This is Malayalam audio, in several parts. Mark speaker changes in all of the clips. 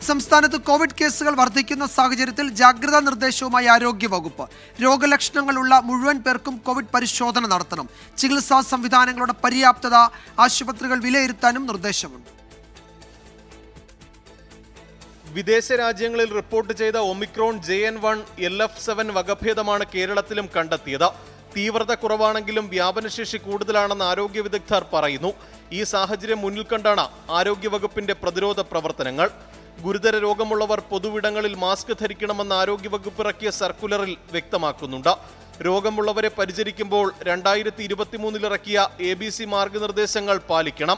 Speaker 1: സംസ്ഥാനത്ത് കോവിഡ് കേസുകൾ വർദ്ധിക്കുന്ന സാഹചര്യത്തിൽ ജാഗ്രതാ നിർദ്ദേശവുമായി ആരോഗ്യവകുപ്പ്. രോഗലക്ഷണങ്ങളുള്ള മുഴുവൻ പേർക്കും കോവിഡ് പരിശോധന നടത്തണം. ചികിത്സാ സംവിധാനങ്ങളുടെ പര്യാപ്തത ആശുപത്രികൾ വിലയിരുത്താനും നിർദ്ദേശമുണ്ട്.
Speaker 2: വിദേശ രാജ്യങ്ങളിൽ റിപ്പോർട്ട് ചെയ്ത ഒമിക്രോൺ JN1 LF7 വകഭേദമാണ് കേരളത്തിലും കണ്ടെത്തിയത്. തീവ്രത കുറവാണെങ്കിലും വ്യാപനശേഷി കൂടുതലാണെന്ന് ആരോഗ്യ വിദഗ്ധർ പറയുന്നു. ഈ സാഹചര്യം മുന്നിൽ കണ്ടാണ് ആരോഗ്യവകുപ്പിന്റെ പ്രതിരോധ പ്രവർത്തനങ്ങൾ. ഗുരുതര രോഗമുള്ളവർ പൊതുവിടങ്ങളിൽ മാസ്ക് ധരിക്കണമെന്ന് ആരോഗ്യവകുപ്പ് ഇറക്കിയ സർക്കുലറിൽ വ്യക്തമാക്കുന്നുണ്ട്. രോഗമുള്ളവരെ പരിചരിക്കുമ്പോൾ 2023 ഇറക്കിയ ABC മാർഗനിർദ്ദേശങ്ങൾ പാലിക്കണം.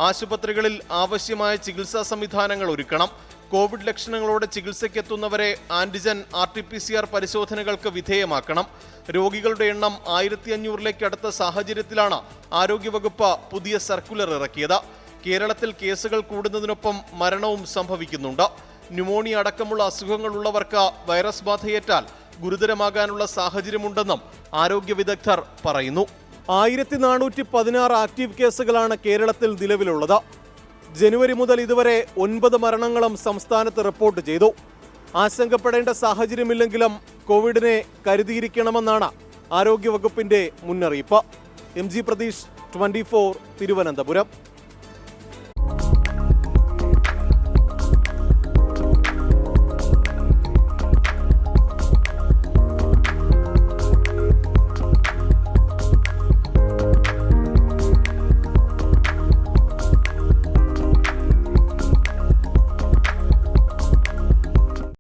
Speaker 2: ആശുപത്രികളിൽ ആവശ്യമായ ചികിത്സാ സംവിധാനങ്ങൾ ഒരുക്കണം. കോവിഡ് ലക്ഷണങ്ങളോടെ ചികിത്സയ്ക്കെത്തുന്നവരെ ആന്റിജൻ RT-PCR പരിശോധനകൾക്ക് വിധേയമാക്കണം. രോഗികളുടെ എണ്ണം 1500 അടുത്ത സാഹചര്യത്തിലാണ് ആരോഗ്യവകുപ്പ് പുതിയ സർക്കുലർ ഇറക്കിയത്. കേരളത്തിൽ കേസുകൾ കൂടുന്നതിനൊപ്പം മരണവും സംഭവിക്കുന്നുണ്ട്. ന്യൂമോണിയ അടക്കമുള്ള അസുഖങ്ങളുള്ളവർക്ക് വൈറസ് ബാധയേറ്റാൽ ഗുരുതരമാകാനുള്ള സാഹചര്യമുണ്ടെന്നും ആരോഗ്യ വിദഗ്ധർ പറയുന്നു. 1416 ആക്റ്റീവ് കേസുകളാണ് കേരളത്തിൽ നിലവിലുള്ളത്. ജനുവരി മുതൽ ഇതുവരെ 9 മരണങ്ങളും സംസ്ഥാനത്ത് റിപ്പോർട്ട് ചെയ്തു. ആശങ്കപ്പെടേണ്ട സാഹചര്യമില്ലെങ്കിലും കോവിഡിനെ കരുതിയിരിക്കണമെന്നാണ് ആരോഗ്യവകുപ്പിന്റെ മുന്നറിയിപ്പ്. MG പ്രതീഷ്, 24, തിരുവനന്തപുരം.